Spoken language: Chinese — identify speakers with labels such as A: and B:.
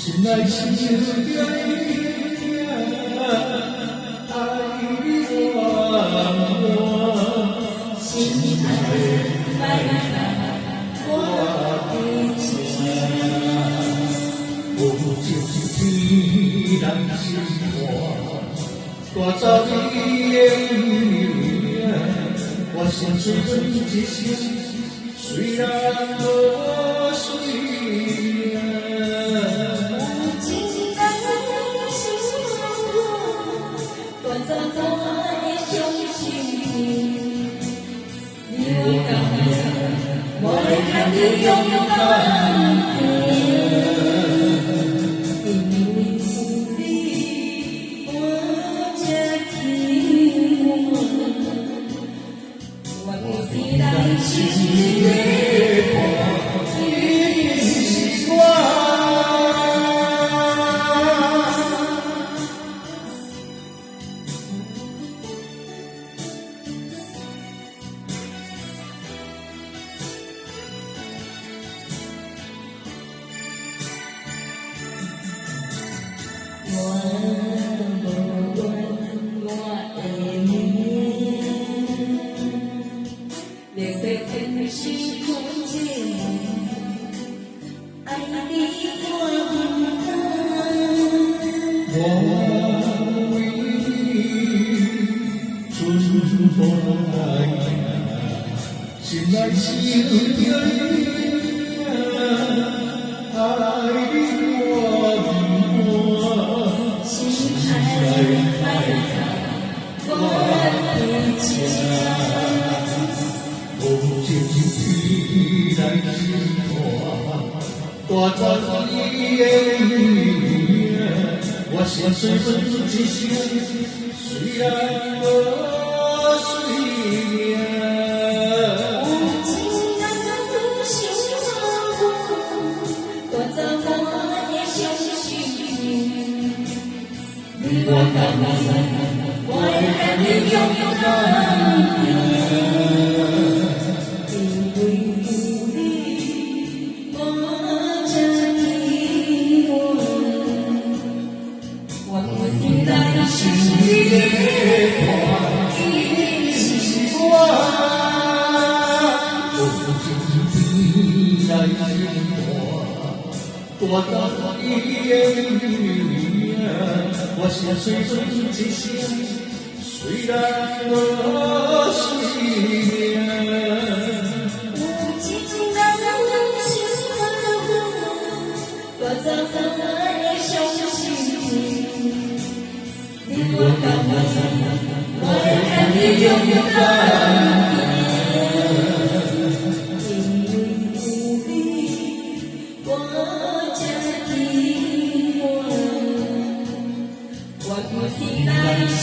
A: 心内是着爱你我，心爱我的家，有一天咱心肝，带走你的名，我心随一生，虽然无水。
B: 我会看你勇敢的，因为有你，我才听我的来是月光与时光。我无论我的名，烈火天时空间，爱你我
A: 我为你春风来，心内是着你，爱你我的家，无情天来心肝，带走你的名，我心随一生，虽然无水命。
B: 有情人的心我，带走我的相信。你我甘愿，我会跟你勇敢的，因为有你，我才平稳。我的来是月光与时光，
A: 天来心肝，带走你的名，我心随一生，虽然无水命。
B: 有情人的心带走我的相信。你我甘愿，我会跟你勇敢的，因为有你，我才平稳。我的来心。